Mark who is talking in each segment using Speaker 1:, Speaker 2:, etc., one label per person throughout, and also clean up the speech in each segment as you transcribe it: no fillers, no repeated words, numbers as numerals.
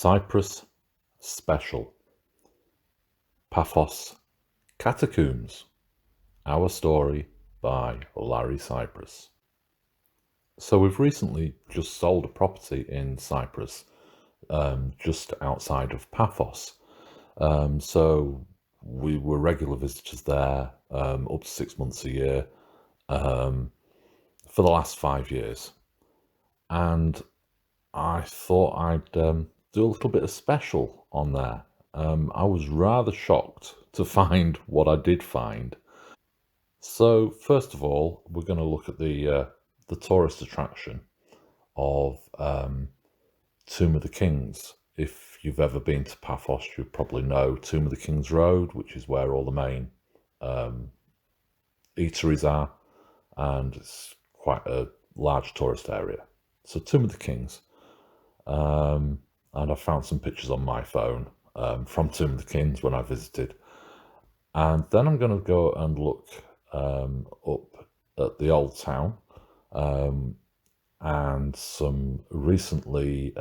Speaker 1: Cyprus Special. Paphos Catacombs. Our story by Larry Cyprus. So we've recently just sold a property in Cyprus, just outside of Paphos. So we were regular visitors there, up to 6 months a year, for the last 5 years. And I thought I'd do a little bit of special on there. I was rather shocked to find what I did find. So first of all, we're going to look at the tourist attraction of Tomb of the Kings. If you've ever been to Paphos, you probably know Tomb of the Kings Road, which is where all the main eateries are, and it's quite a large tourist area. So Tomb of the Kings, and I found some pictures on my phone from Tomb of the Kings when I visited. And then I'm going to go and look up at the old town, and some recently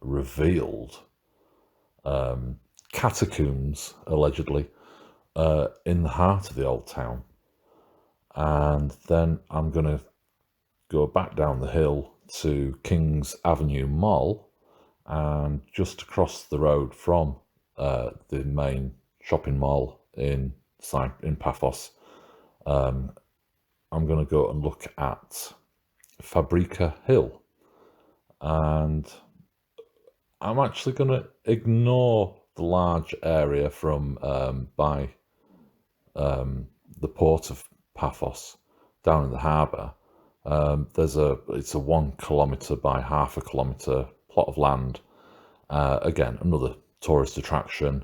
Speaker 1: revealed catacombs, allegedly, in the heart of the old town. And then I'm going to go back down the hill to King's Avenue Mall, and just across the road from the main shopping mall in Paphos, I'm going to go and look at Fabrica Hill. And I'm actually going to ignore the large area from by the port of Paphos down in the harbour. It's a 1 kilometre by half a kilometre plot of land. Again, another tourist attraction,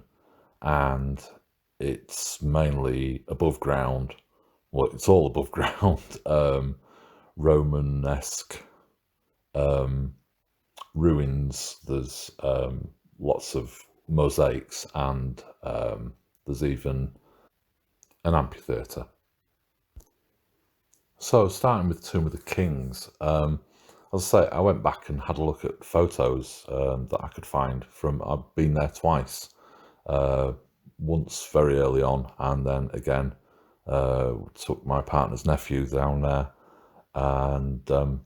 Speaker 1: and it's mainly above ground. Well, it's all above ground. Romanesque ruins. There's lots of mosaics, and there's even an amphitheatre. So starting with Tomb of the Kings, as I say, I went back and had a look at photos that I could find from. I've been there twice, once very early on, and then again took my partner's nephew down there, and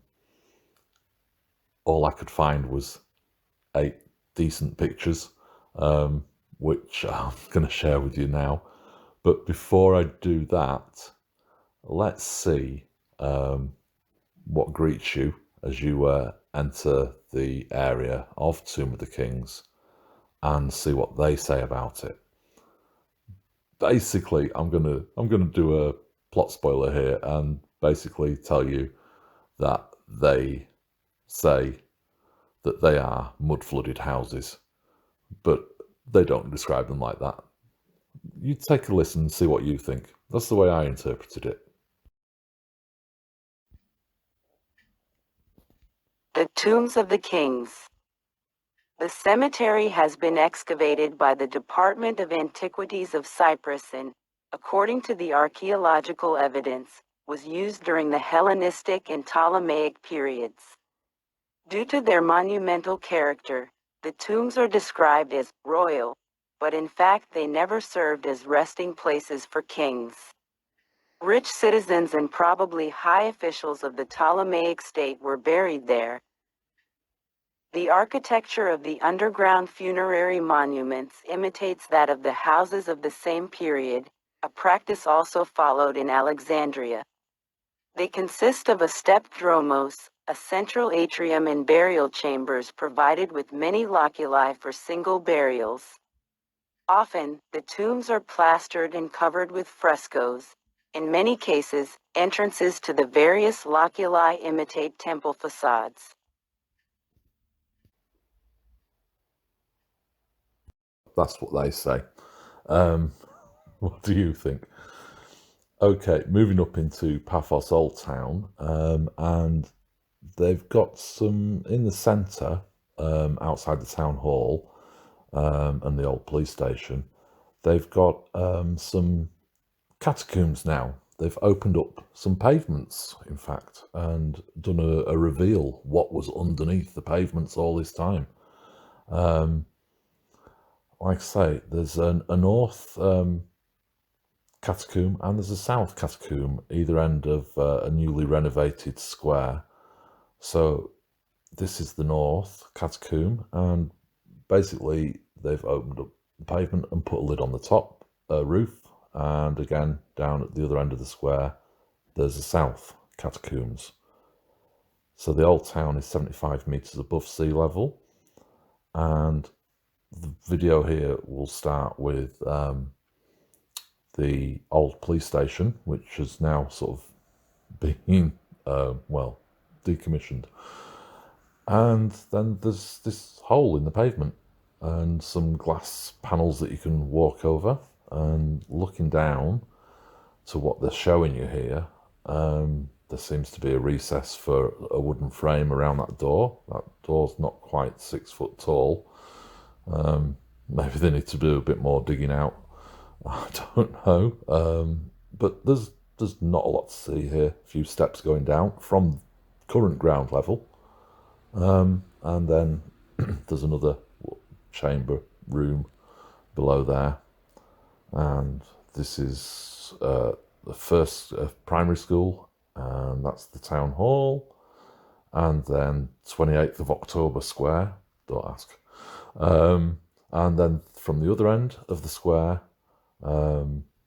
Speaker 1: all I could find was 8 decent pictures, which I'm going to share with you now. But before I do that, let's see what greets you as you enter the area of Tomb of the Kings, and see what they say about it. Basically, I'm gonna do a plot spoiler here and basically tell you that they say that they are mud-flooded houses, but they don't describe them like that. You take a listen and see what you think. That's the way I interpreted it.
Speaker 2: The Tombs of the Kings. The cemetery has been excavated by the Department of Antiquities of Cyprus and, according to the archaeological evidence, was used during the Hellenistic and Ptolemaic periods. Due to their monumental character, the tombs are described as royal, but in fact they never served as resting places for kings. Rich citizens and probably high officials of the Ptolemaic state were buried there. The architecture of the underground funerary monuments imitates that of the houses of the same period, a practice also followed in Alexandria. They consist of a stepped dromos, a central atrium, and burial chambers provided with many loculi for single burials. Often, the tombs are plastered and covered with frescoes. In many cases, entrances to the various loculi imitate temple facades.
Speaker 1: That's what they say. What do you think? Okay, moving up into Paphos Old Town, and they've got some in the centre, outside the town hall and the old police station. They've got some catacombs now. They've opened up some pavements, in fact, and done a reveal what was underneath the pavements all this time. Like I say, there's a north catacomb and there's a south catacomb, either end of a newly renovated square. So this is the north catacomb, and basically they've opened up the pavement and put a lid on the top roof, and again down at the other end of the square there's the south catacombs. So the old town is 75 metres above sea level, and the video here will start with the old police station, which has now sort of been, well, decommissioned. And then there's this hole in the pavement and some glass panels that you can walk over. And looking down to what they're showing you here, there seems to be a recess for a wooden frame around that door. That door's not quite 6 foot tall. Maybe they need to do a bit more digging out. I don't know. But there's not a lot to see here. A few steps going down from current ground level. And then there's another chamber room below there. And this is the first primary school, and that's the town hall. And then 28th of October Square, don't ask. And then from the other end of the square,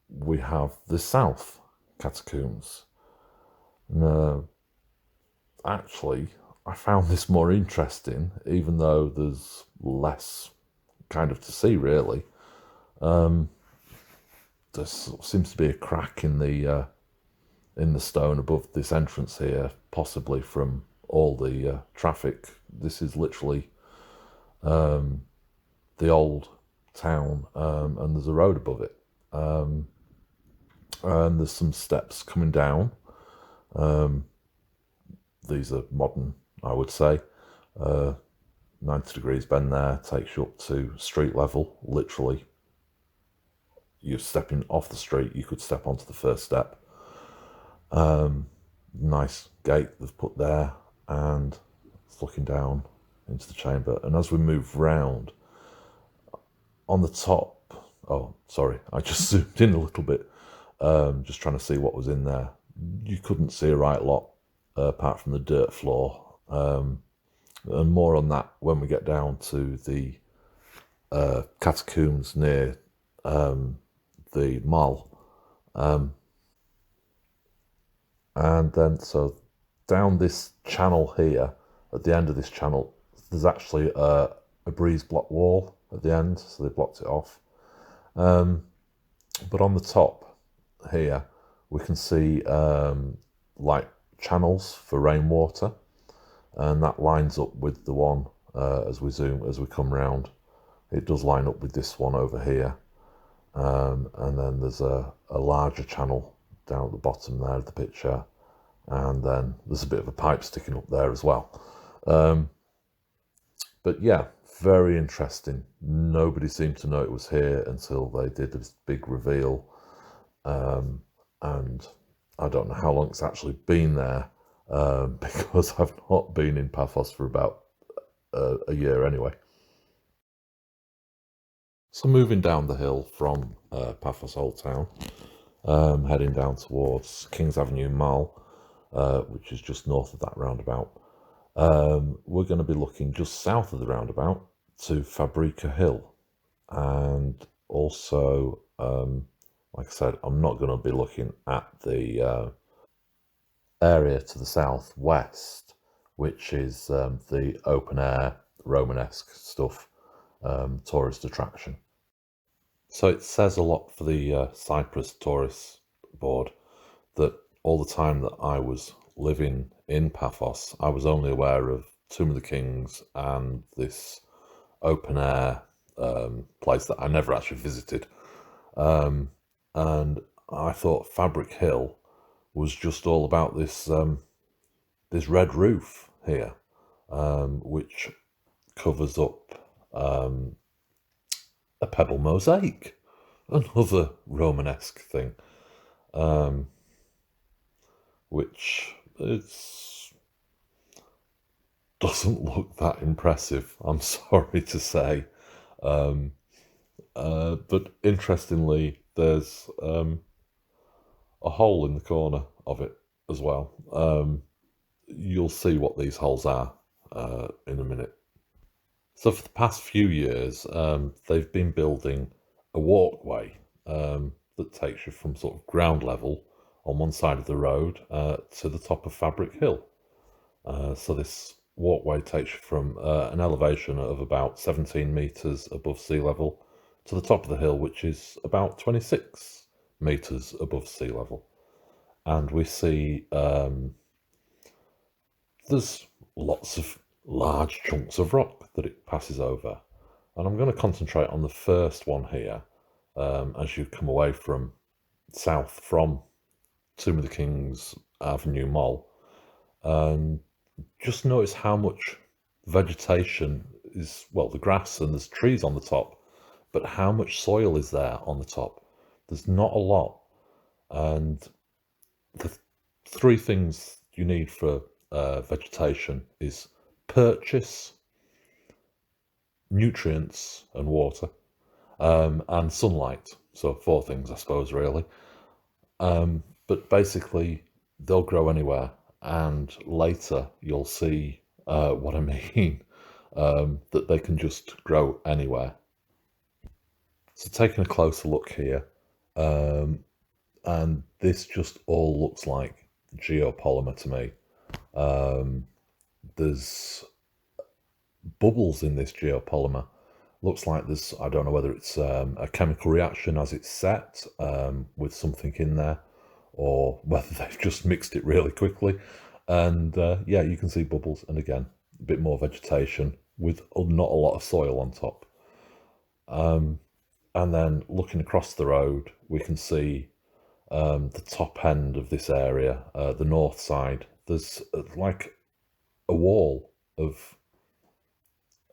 Speaker 1: we have the south catacombs. Now, actually, I found this more interesting, even though there's less kind of to see, really. There seems to be a crack in the stone above this entrance here, possibly from all the traffic. This is literally the old town, and there's a road above it. And there's some steps coming down. These are modern, I would say. 90 degrees bend there takes you up to street level. Literally, you're stepping off the street, you could step onto the first step. Nice gate they've put there, and it's looking down into the chamber. And as we move round, on the top, oh, sorry, I just zoomed in a little bit, just trying to see what was in there. You couldn't see a right lot, apart from the dirt floor. And more on that when we get down to the catacombs near the mall. And then, so down this channel here, at the end of this channel, there's actually a breeze block wall at the end, so they blocked it off. But on the top here, we can see like channels for rainwater, and that lines up with the one as we come round. It does line up with this one over here. And then there's a larger channel down at the bottom there of the picture, and then there's a bit of a pipe sticking up there as well. But yeah, very interesting. Nobody seemed to know it was here until they did this big reveal. And I don't know how long it's actually been there, because I've not been in Paphos for about a year anyway. So moving down the hill from Paphos Old Town, heading down towards Kings Avenue Mall, which is just north of that roundabout, we're going to be looking just south of the roundabout to Fabrica Hill. And also, like I said, I'm not going to be looking at the area to the southwest, which is the open air Romanesque stuff, tourist attraction. So it says a lot for the Cyprus Tourist Board that all the time that I was living in Paphos, I was only aware of Tomb of the Kings and this open air place that I never actually visited. And I thought Fabric Hill was just all about this this red roof here, which covers up a Pebble Mosaic, another Romanesque thing, which is doesn't look that impressive, I'm sorry to say. But interestingly, there's a hole in the corner of it as well. You'll see what these holes are in a minute. So for the past few years, they've been building a walkway that takes you from sort of ground level on one side of the road to the top of Fabrica Hill. So this walkway takes you from an elevation of about 17 metres above sea level to the top of the hill, which is about 26 metres above sea level. And we see there's lots of large chunks of rock that it passes over. And I'm going to concentrate on the first one here as you come away from south from Tomb of the Kings Avenue Mall. Just notice how much vegetation is, well, the grass and there's trees on the top, but how much soil is there on the top? There's not a lot. And the three things you need for vegetation is purchase, nutrients and water, and sunlight. So four things, I suppose, really. But basically, they'll grow anywhere. And later you'll see what I mean, that they can just grow anywhere. So taking a closer look here, and this just all looks like geopolymer to me. There's bubbles in this geopolymer. Looks like there's, I don't know whether it's a chemical reaction as it's set with something in there, or whether they've just mixed it really quickly. And yeah, you can see bubbles, and again, a bit more vegetation with not a lot of soil on top. And then looking across the road, we can see the top end of this area, the north side. There's like a wall of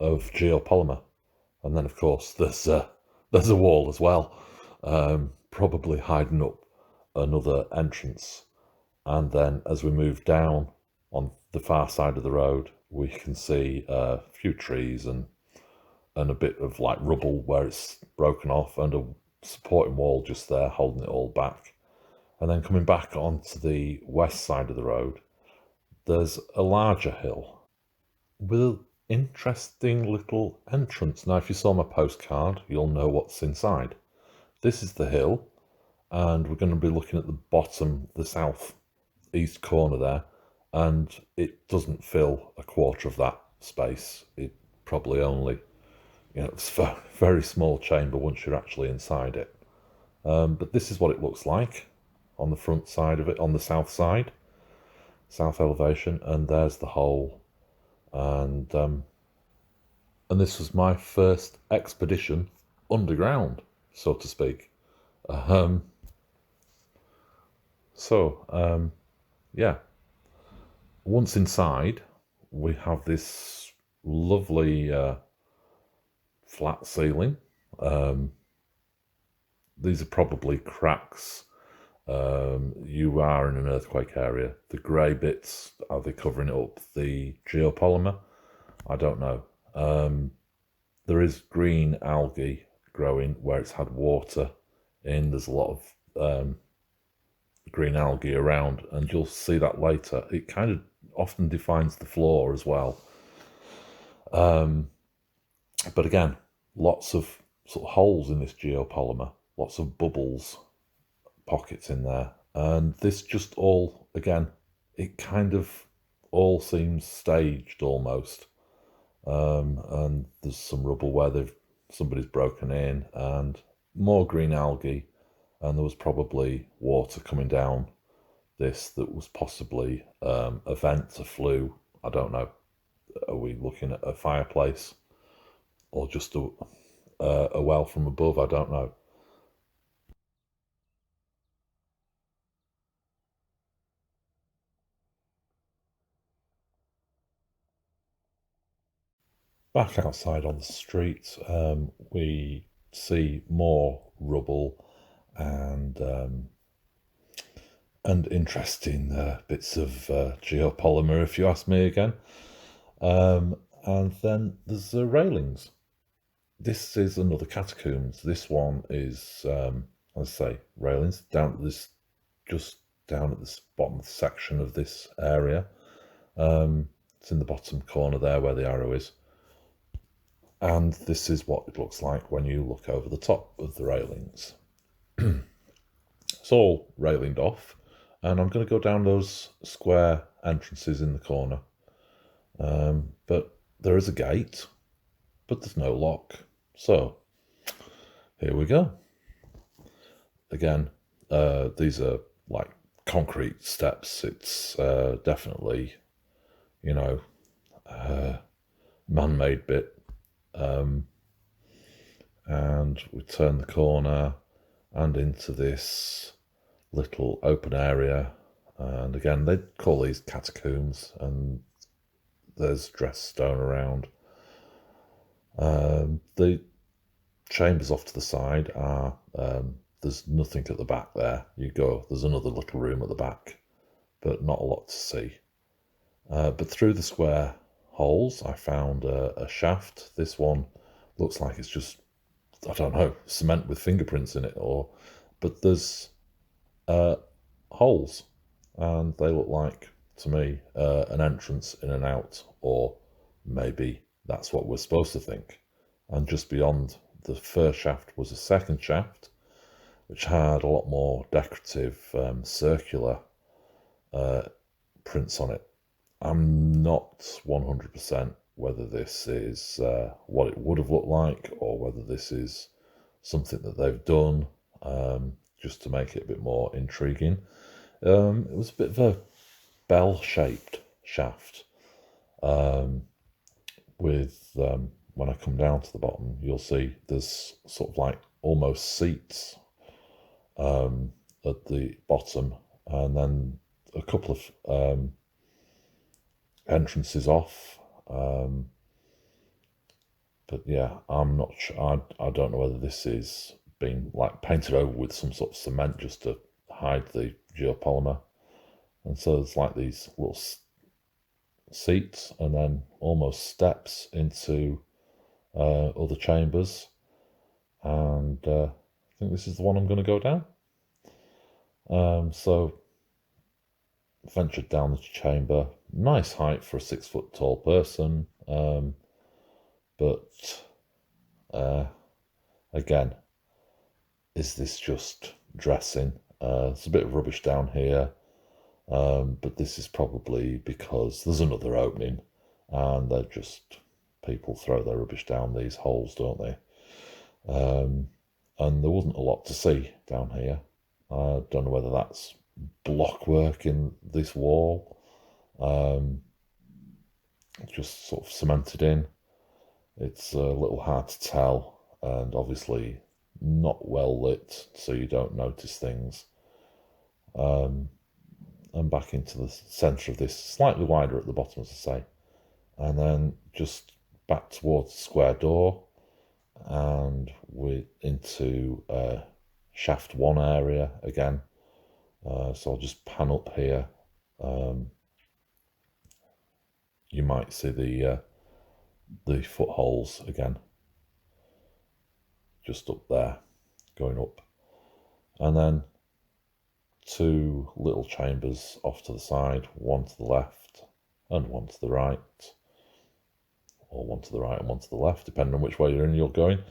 Speaker 1: geopolymer, and then of course there's a wall as well, probably hiding up another entrance. And then as we move down on the far side of the road, we can see a few trees and a bit of like rubble where it's broken off, and a supporting wall just there holding it all back. And then coming back onto the west side of the road, there's a larger hill with an interesting little entrance. Now, if you saw my postcard, you'll know what's inside. This is the hill, and we're going to be looking at the bottom, the south east corner there, and it doesn't fill a quarter of that space. It probably only, it's a very small chamber once you're actually inside it. But this is what it looks like on the front side of it, on the south side, south elevation, and there's the hole. And this was my first expedition underground, so to speak. Yeah, once inside, we have this lovely flat ceiling. These are probably cracks. You are in an earthquake area. The grey bits, are they covering it up? The geopolymer? I don't know. There is green algae growing where it's had water in. There's a lot of green algae around, and you'll see that later. It kind of often defines the floor as well. But again, lots of sort of holes in this geopolymer, lots of bubbles, pockets in there. And this just all, again, it kind of all seems staged almost. And there's some rubble where somebody's broken in, and more green algae, and there was probably water coming down this that was possibly a vent, a flue. I don't know. Are we looking at a fireplace or just a well from above? I don't know. Back outside on the street, we see more rubble and interesting bits of geopolymer, if you ask me again. And then there's the railings. This is another catacombs. This one is, as I say, railings down at this, just down at this bottom section of this area. It's in the bottom corner there where the arrow is. And this is what it looks like when you look over the top of the railings. It's all railinged off, and I'm going to go down those square entrances in the corner. But there is a gate, but there's no lock. So here we go. Again, these are like concrete steps. It's definitely, you know, man-made bit. And we turn the corner and into this little open area. And again, they call these catacombs, and there's dressed stone around. The chambers off to the side are, there's nothing at the back there. There's another little room at the back, but not a lot to see. But through the square holes, I found a shaft. This one looks like it's just, I don't know, cement with fingerprints in it, but there's holes, and they look like, to me, an entrance in and out, or maybe that's what we're supposed to think. And just beyond the first shaft was a second shaft, which had a lot more decorative circular prints on it. I'm not 100% whether this is what it would have looked like, or whether this is something that they've done just to make it a bit more intriguing. It was a bit of a bell-shaped shaft with, when I come down to the bottom, you'll see there's sort of like almost seats at the bottom, and then a couple of entrances off. But yeah, I'm not sure. I don't know whether this is being like painted over with some sort of cement just to hide the geopolymer. And so there's like these little seats, and then almost steps into other chambers. And I think this is the one I'm going to go down. So ventured down the chamber. Nice height for a 6 foot tall person. But again, is this just dressing? There's a bit of rubbish down here, but this is probably because there's another opening, and they're just, people throw their rubbish down these holes, don't they? And there wasn't a lot to see down here. I don't know whether that's block work in this wall, just sort of cemented in. It's a little hard to tell, and obviously not well lit, so you don't notice things. And back into the centre of this, slightly wider at the bottom, as I say, and then just back towards the square door, and we're into shaft 1 area again. So I'll just pan up here. You might see the footholes again, just up there, going up, and then 2 little chambers off to the side, one to the left and one to the right, or one to the right and one to the left, depending on which way you're going,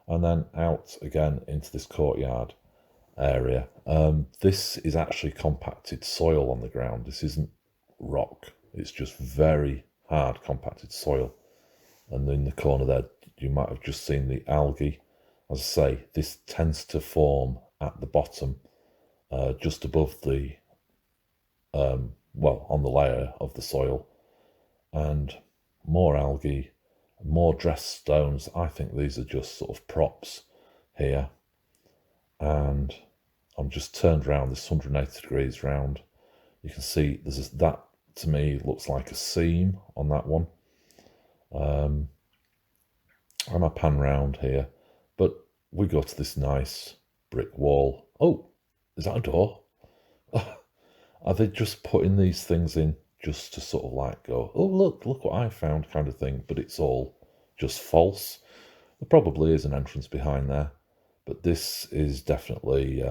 Speaker 1: and then out again into this courtyard area. This is actually compacted soil on the ground. This isn't rock, it's just very hard compacted soil. And in the corner there, you might have just seen the algae. As I say, this tends to form at the bottom, just above the, well, on the layer of the soil. And more algae, more dressed stones. I think these are just sort of props here. And I'm just turned around this 180 degrees round. You can see there's that, to me, looks like a seam on that one. And I pan round here, but we go to this nice brick wall. Oh, is that a door? Are they just putting these things in just to sort of like go, oh, look what I found kind of thing, but it's all just false. There probably is an entrance behind there, but this is definitely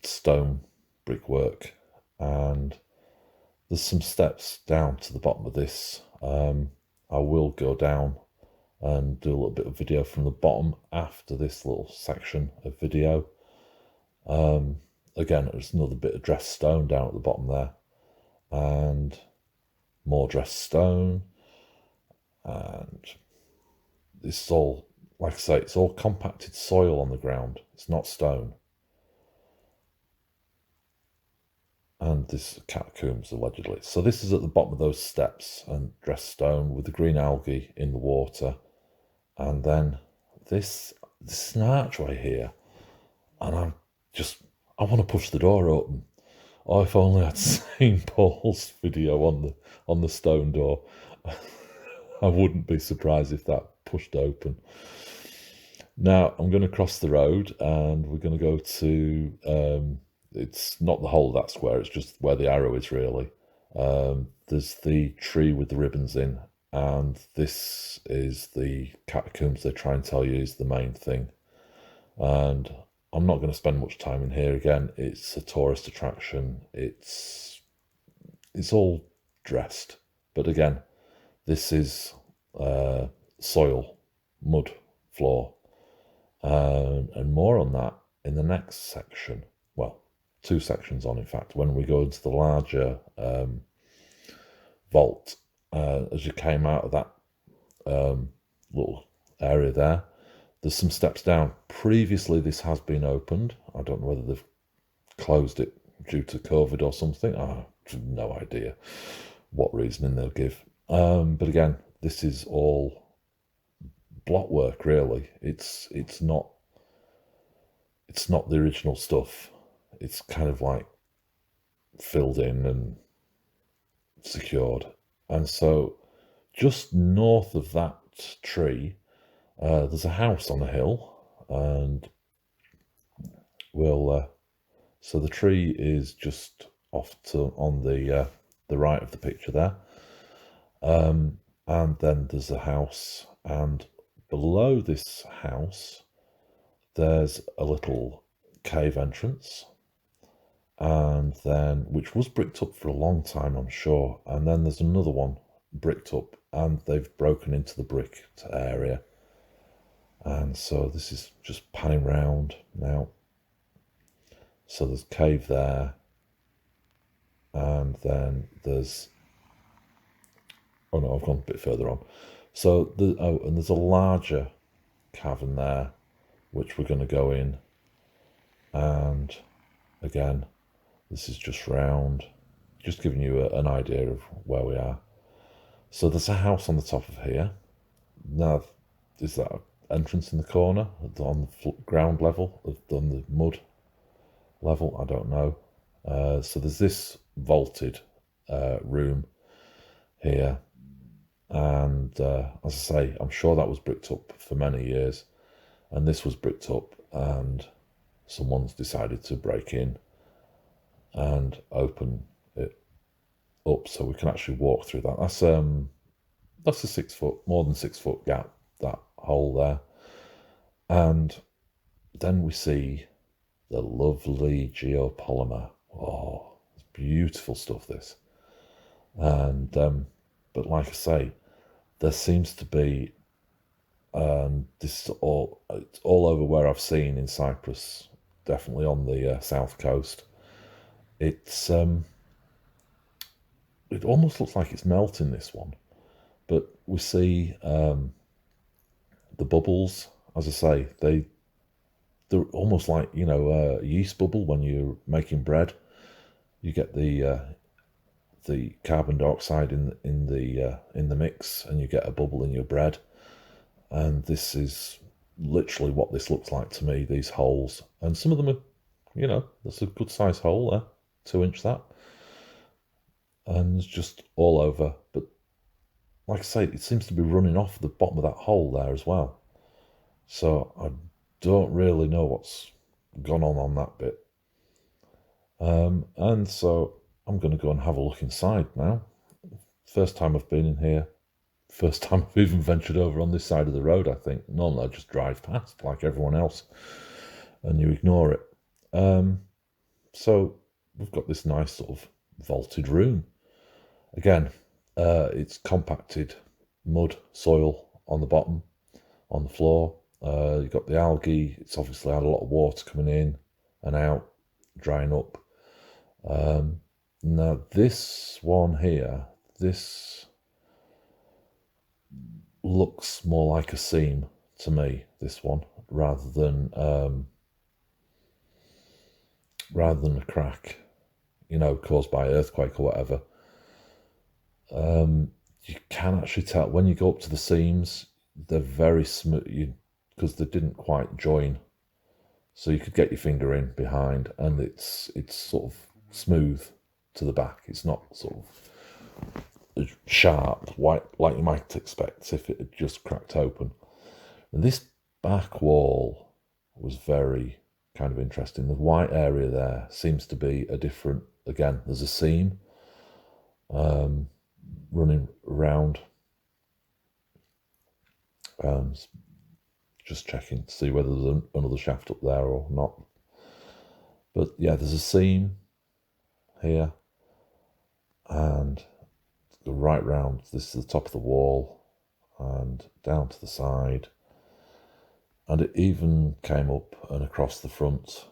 Speaker 1: stone brickwork, and there's some steps down to the bottom of this. I will go down and do a little bit of video from the bottom after this little section of video. Again, there's another bit of dressed stone down at the bottom there, and more dressed stone, and this is all, like I say, it's all compacted soil on the ground. It's not stone. And this catacombs, allegedly. So this is at the bottom of those steps, and dressed stone with the green algae in the water. And then this is an archway here, and I want to push the door open. Oh, if only I'd seen Paul's video on the stone door. I wouldn't be surprised if that pushed open. Now I'm going to cross the road, and we're going to go to it's not the whole of that square, it's just where the arrow is really. There's the tree with the ribbons in, and this is the catacombs they try and tell you is the main thing. And I'm not going to spend much time in here. Again, it's a tourist attraction. It's all dressed. But again, this is soil, mud floor. And more on that in the next section. Well, 2 sections on, in fact, when we go into the larger vault. As you came out of that little area there, there's some steps down. Previously, this has been opened. I don't know whether they've closed it due to COVID or something. I have no idea what reasoning they'll give. But again, this is all block work, really. It's not the original stuff. It's kind of like filled in and secured. And so just north of that tree, there's a house on a hill, and so the tree is just off on the right of the picture there, and then there's a house, and below this house there's a little cave entrance, and then which was bricked up for a long time, I'm sure, and then there's another one bricked up, and they've broken into the brick area. And so this is just panning round now. So there's a cave there, and then there's, oh no, I've gone a bit further on. So and there's a larger cavern there, which we're going to go in. And again, this is just round, just giving you an idea of where we are. So there's a house on the top of here. Now, is that entrance in the corner on the ground level, on the mud level? I don't know. So there's this vaulted room here, and as I say, I'm sure that was bricked up for many years, and this was bricked up, and someone's decided to break in and open it up so we can actually walk through that. That's a 6 foot, more than 6 foot gap, that hole there. And then we see the lovely geopolymer. Oh, it's beautiful stuff, this. And but like I say, there seems to be this is it's all over where I've seen in Cyprus, definitely on the south coast. It's it almost looks like it's melting, this one, but we see the bubbles. As I say, they're almost like, you know, a yeast bubble when you're making bread. You get the carbon dioxide in the mix, and you get a bubble in your bread. And this is literally what this looks like to me. These holes, and some of them are, you know, there's a good size hole there, 2-inch that, and it's just all over. But like I say, it seems to be running off the bottom of that hole there as well. So I don't really know what's gone on that bit. And so I'm going to go and have a look inside now. First time I've been in here. First time I've even ventured over on this side of the road, I think. Normally I just drive past like everyone else and you ignore it. So we've got this nice sort of vaulted room. Again, it's compacted mud, soil on the bottom, on the floor. You've got the algae. It's obviously had a lot of water coming in and out, drying up. Now this one here, this looks more like a seam to me, this one, rather than a crack, you know, caused by earthquake or whatever. You can actually tell when you go up to the seams, they're very smooth because they didn't quite join. So you could get your finger in behind and it's sort of smooth to the back. It's not sort of sharp, white, like you might expect if it had just cracked open. And this back wall was very kind of interesting. The white area there seems to be a different, again, there's a seam running around. Just checking to see whether there's another shaft up there or not. But yeah, there's a seam here and go right round. This is the top of the wall and down to the side. And it even came up and across the front.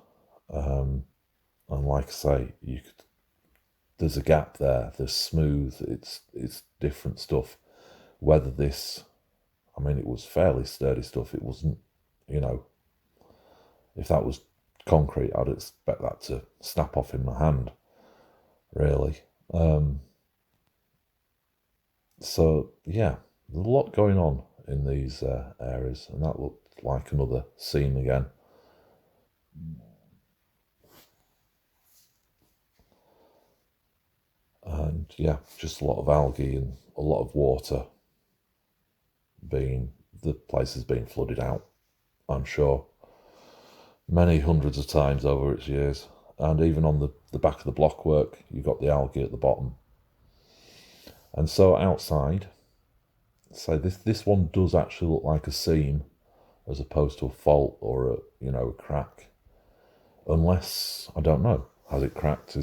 Speaker 1: And like I say, there's a gap there. There's smooth. It's different stuff. Whether this, I mean, it was fairly sturdy stuff. It wasn't, you know, if that was concrete, I'd expect that to snap off in my hand, really. So yeah, there's a lot going on in these areas, and that looked like another seam again. And yeah, just a lot of algae and a lot of water the place has been flooded out, I'm sure, many hundreds of times over its years. And even on the back of the blockwork, you've got the algae at the bottom. And so outside, so this one does actually look like a seam as opposed to a fault or a crack. Unless, I don't know, has it cracked?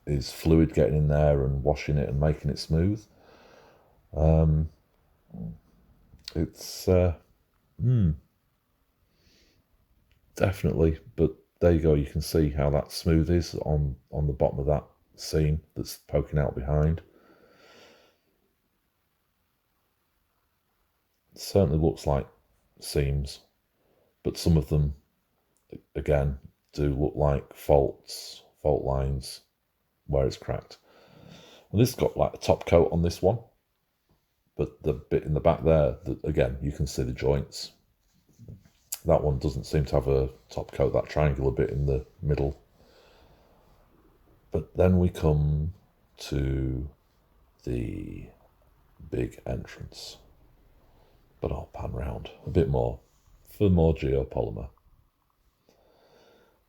Speaker 1: Is fluid getting in there and washing it and making it smooth? It's definitely, but there you go. You can see how that smooth is on the bottom of that seam that's poking out behind. It certainly looks like seams, but some of them, again, do look like fault lines where it's cracked. And this has got like a top coat on this one, but the bit in the back there, again, you can see the joints. That one doesn't seem to have a top coat, that triangular bit in the middle. But then we come to the big entrance. But I'll pan round a bit more for more geopolymer.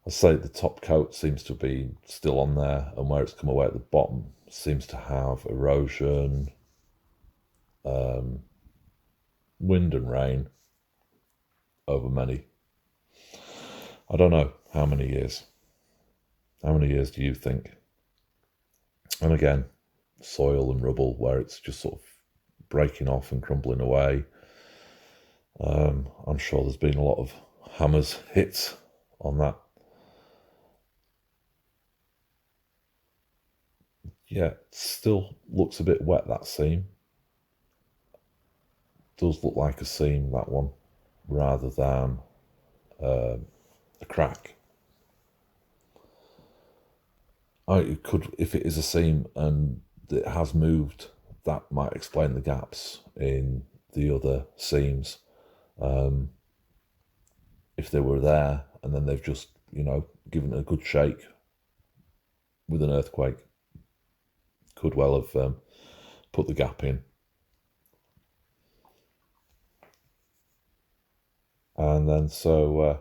Speaker 1: I say the top coat seems to be still on there, and where it's come away at the bottom seems to have erosion, wind and rain over many. I don't know how many years. How many years do you think? And again, soil and rubble where it's just sort of breaking off and crumbling away. I'm sure there's been a lot of hammers hit on that. Yeah, it still looks a bit wet, that seam. Does look like a seam, that one, rather than a crack. It could, if it is a seam and it has moved, that might explain the gaps in the other seams. If they were there and then they've just, given it a good shake with an earthquake, could well have put the gap in. And then so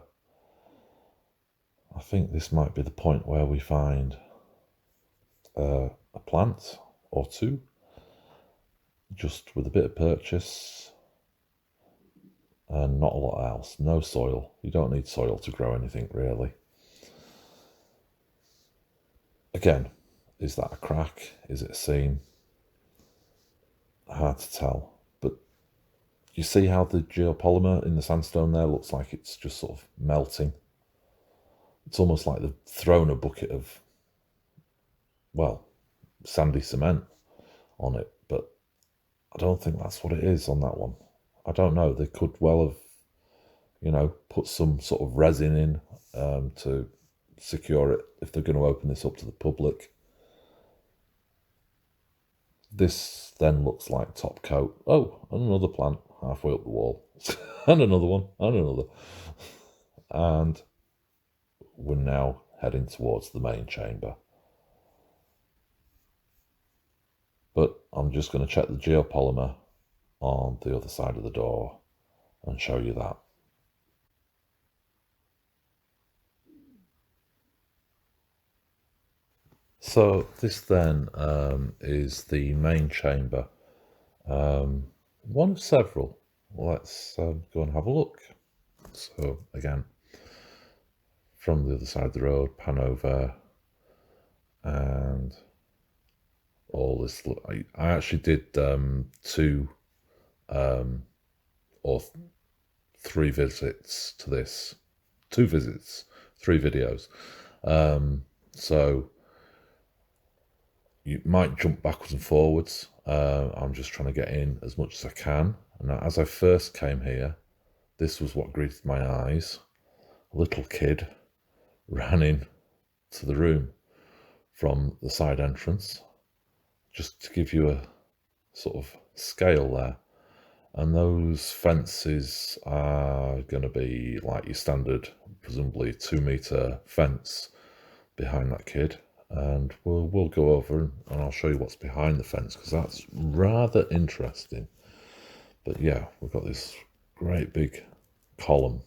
Speaker 1: I think this might be the point where we find a plant or two, just with a bit of purchase and not a lot else. No soil. You don't need soil to grow anything really. Again, is that a crack? Is it a seam? Hard to tell. But you see how the geopolymer in the sandstone there looks like it's just sort of melting. It's almost like they've thrown a bucket of, well, sandy cement on it, but I don't think that's what it is on that one. I don't know. They could well have, you know, put some sort of resin in to secure it if they're going to open this up to the public. This then looks like top coat. Oh, and another plant halfway up the wall. And another one, and another. And we're now heading towards the main chamber. But I'm just going to check the geopolymer on the other side of the door and show you that. So this then is the main chamber, one of several. Let's go and have a look. So again, from the other side of the road, pan over, and all this. I actually did two or three visits to this. 2 visits, 3 videos. So you might jump backwards and forwards. I'm just trying to get in as much as I can. And as I first came here, this was what greeted my eyes. A little kid ran in to the room from the side entrance, just to give you a sort of scale there. And those fences are going to be like your standard, presumably 2-meter fence behind that kid. And we'll go over and I'll show you what's behind the fence, because that's rather interesting. But yeah, we've got this great big column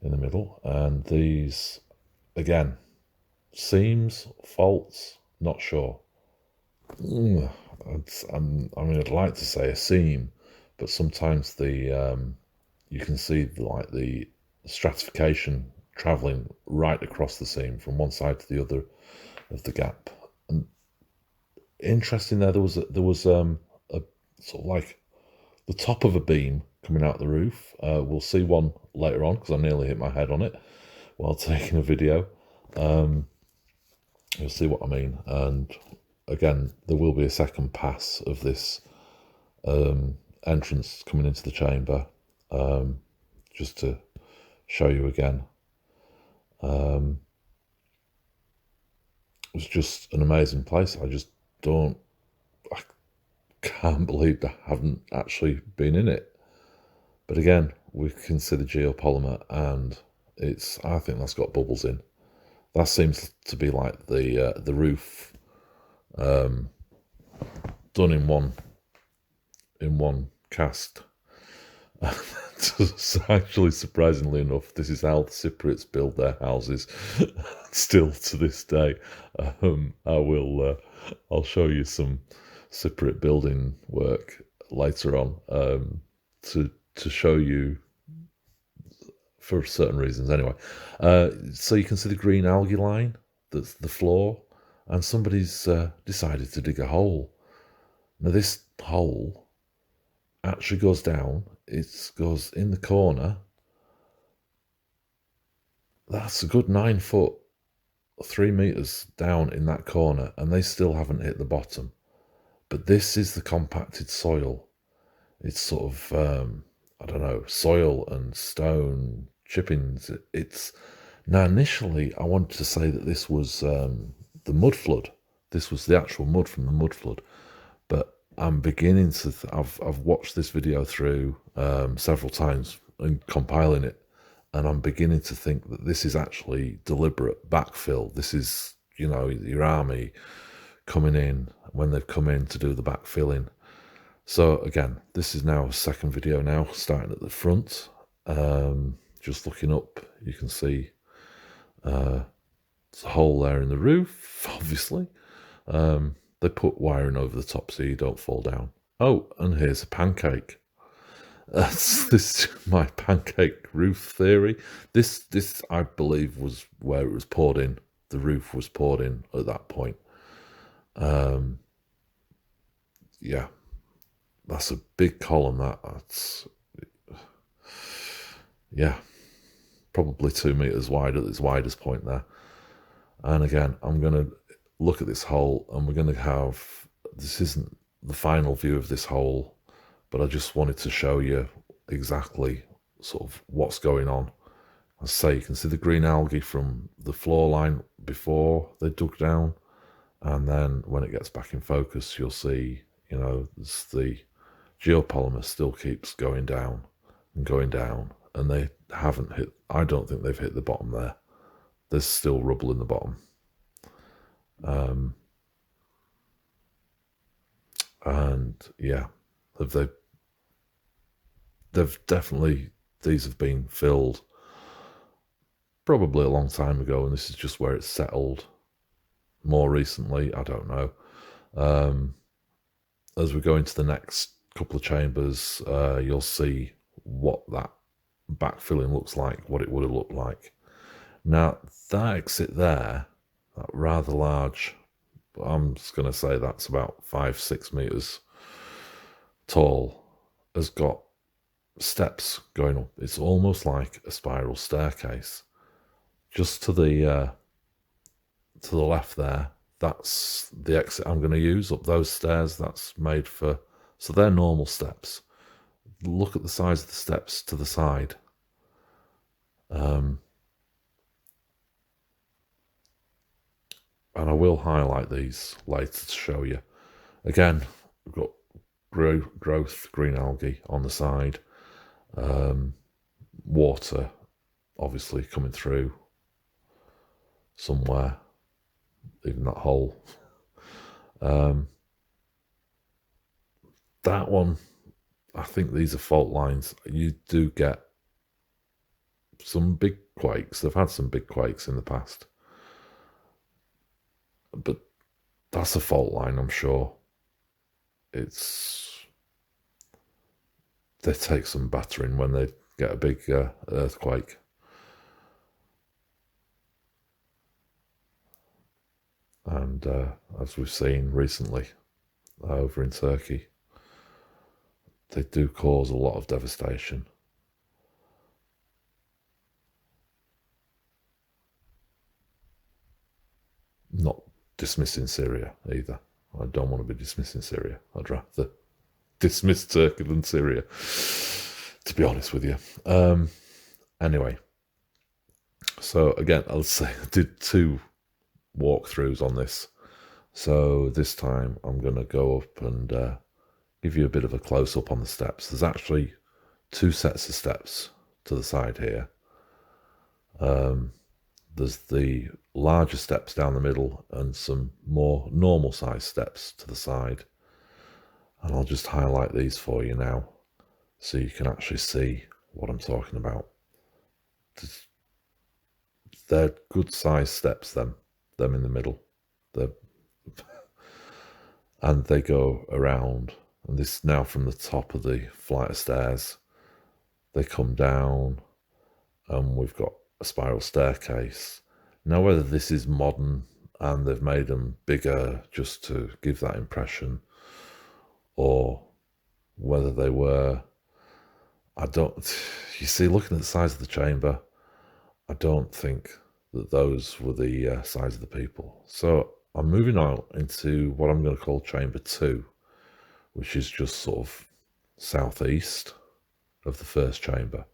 Speaker 1: in the middle, and these, again, seams, faults, not sure. I mean, I'd like to say a seam, but sometimes you can see the stratification travelling right across the seam from one side to the other of the gap. And interesting, there was a sort of like the top of a beam coming out the roof. We'll see one later on, because I nearly hit my head on it while taking a video. You'll see what I mean. And again, there will be a second pass of this entrance coming into the chamber, just to show you again. It was just an amazing place. I can't believe I haven't actually been in it. But again, we consider geopolymer, and I think that's got bubbles in. That seems to be like the roof done in one cast. Actually, surprisingly enough, this is how the Cypriots build their houses still to this day. I'll show you some Cypriot building work later on, to show you for certain reasons. Anyway, so you can see the green algae line, that's the floor, and somebody's decided to dig a hole. Now this hole actually goes down. It goes in the corner. That's a good 9 foot, 3 meters down in that corner, and they still haven't hit the bottom. But this is the compacted soil. It's sort of, I don't know, soil and stone chippings. Now initially I wanted to say that this was the mud flood. This was the actual mud from the mud flood. But I'm beginning to, I've watched this video through several times and compiling it, and I'm beginning to think that this is actually deliberate backfill. This is, you know, your army coming in when they've come in to do the backfilling. So again, this is now a second video now, starting at the front. Just looking up, you can see there's a hole there in the roof, obviously. They put wiring over the top so you don't fall down. Oh, and here's a pancake. This is my pancake roof theory. This I believe was where it was poured in. The roof was poured in at that point. Yeah, that's a big column. That's yeah, probably 2 meters wide at its widest point there. And again, I'm going to look at this hole, and we're going to have, this isn't the final view of this hole, but I just wanted to show you exactly sort of what's going on. As I say, you can see the green algae from the floor line before they dug down, and then when it gets back in focus, you'll see, you know, the geopolymer still keeps going down and going down, and they haven't hit, I don't think they've hit the bottom there. There's still rubble in the bottom. And yeah, they've definitely, these have been filled probably a long time ago, and this is just where it's settled more recently. I don't know. As we go into the next couple of chambers, you'll see what that backfilling looks like, what it would have looked like. Now, that exit there, that rather large, I'm just going to say that's about 5-6 meters tall, has got steps going up. It's almost like a spiral staircase. Just to the left there, that's the exit I'm going to use up those stairs. That's made for, so they're normal steps. Look at the size of the steps to the side. And I will highlight these later to show you. Again, we've got growth, green algae on the side. Water, obviously, coming through somewhere, in that hole. That one, I think these are fault lines. You do get some big quakes. They've had some big quakes in the past. But that's a fault line, I'm sure. They take some battering when they get a big earthquake. And as we've seen recently over in Turkey, they do cause a lot of devastation. Not dismissing Syria either. I don't want to be dismissing Syria. I'd rather dismiss Turkey than Syria, to be honest with you. Anyway, so again, I'll say I did 2 walkthroughs on this. So this time I'm going to go up and give you a bit of a close-up on the steps. There's actually 2 sets of steps to the side here. There's the larger steps down the middle and some more normal size steps to the side. And I'll just highlight these for you now so you can actually see what I'm talking about. They're good size steps, them in the middle. And they go around, and this now from the top of the flight of stairs, they come down, and we've got a spiral staircase. Now, whether this is modern and they've made them bigger just to give that impression, or whether they were, I don't, you see, looking at the size of the chamber, I don't think that those were the size of the people. So I'm moving on into what I'm going to call chamber 2, which is just sort of southeast of the first chamber.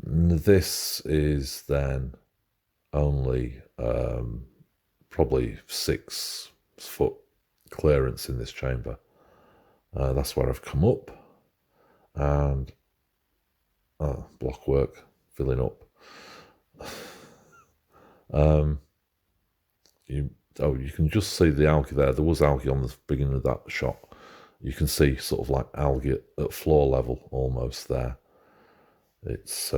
Speaker 1: And this is then only probably 6 foot clearance in this chamber. That's where I've come up, and block work filling up. You can just see the algae there. There was algae on the beginning of that shot. You can see sort of like algae at floor level almost there. It's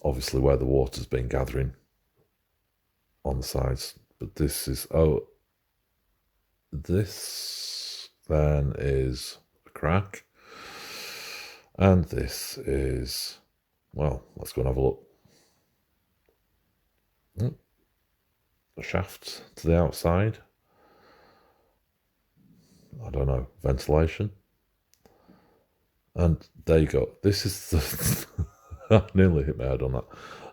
Speaker 1: obviously where the water's been gathering on the sides. But this is, this then is a crack. And this is, well, let's go and have a look. A shaft to the outside. I don't know, ventilation. And there you go. This is the... I nearly hit my head on that.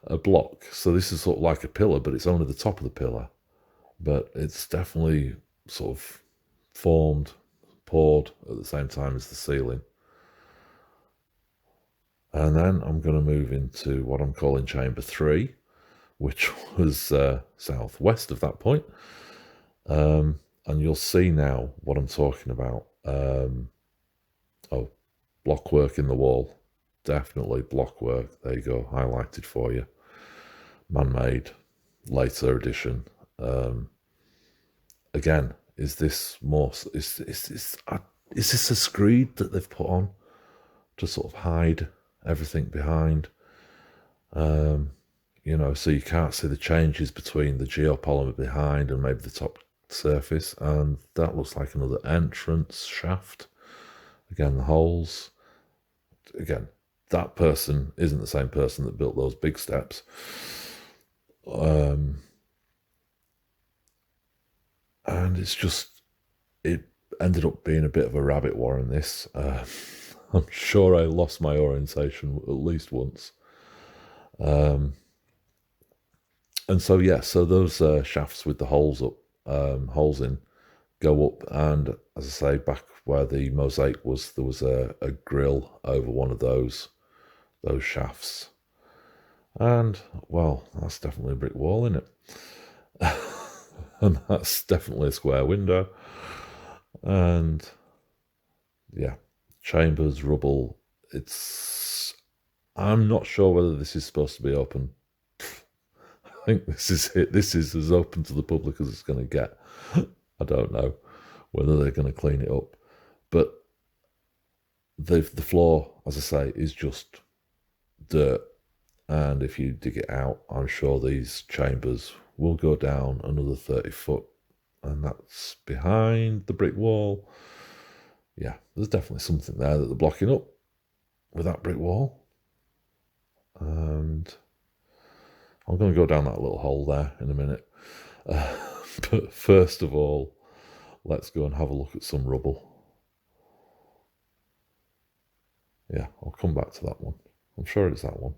Speaker 1: A block. So this is sort of like a pillar, but it's only the top of the pillar. But it's definitely sort of formed, poured at the same time as the ceiling. And then I'm going to move into what I'm calling chamber 3, which was southwest of that point. And you'll see now what I'm talking about. Oh, blockwork in the wall. Definitely blockwork. There you go, highlighted for you. Man-made, later edition. Again, is this more? Is this a screed that they've put on to sort of hide everything behind? You know, so you can't see the changes between the geopolymer behind and maybe the top surface. And that looks like another entrance shaft. Again, the holes. Again, that person isn't the same person that built those big steps. And it's just, it ended up being a bit of a rabbit warren, this. I'm sure I lost my orientation at least once. And so, yeah, so those shafts with the holes up, holes in, go up, and as I say, back where the mosaic was, there was a grill over one of those shafts. And, well, that's definitely a brick wall, isn't it? And that's definitely a square window. And, yeah, chambers, rubble, I'm not sure whether this is supposed to be open. I think this is it. This is as open to the public as it's going to get. I don't know whether they're going to clean it up. But the floor, as I say, is just dirt. And if you dig it out, I'm sure these chambers will go down another 30 foot. And that's behind the brick wall. Yeah, there's definitely something there that they're blocking up with that brick wall. And I'm going to go down that little hole there in a minute. But first of all, let's go and have a look at some rubble. Yeah, I'll come back to that one. I'm sure it's that one.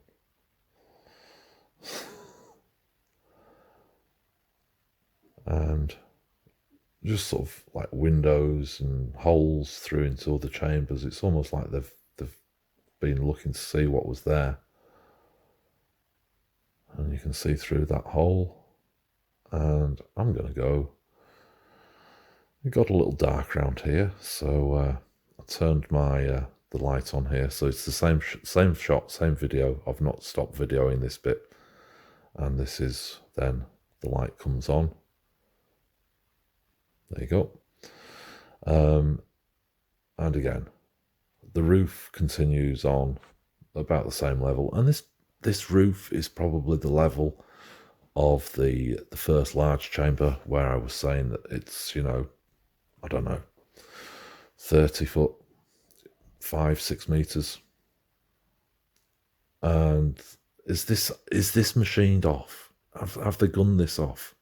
Speaker 1: And just sort of like windows and holes through into other chambers. It's almost like they've been looking to see what was there. And you can see through that hole. And I'm going to go. It got a little dark around here, so I turned my the light on here. So it's the same shot, same video. I've not stopped videoing this bit. And this is then the light comes on. There you go. And again, the roof continues on about the same level. And this roof is probably the level of the first large chamber, where I was saying that it's, you know, I don't know, 30 foot, 5-6 meters. And is this machined off? Have they gunned this off?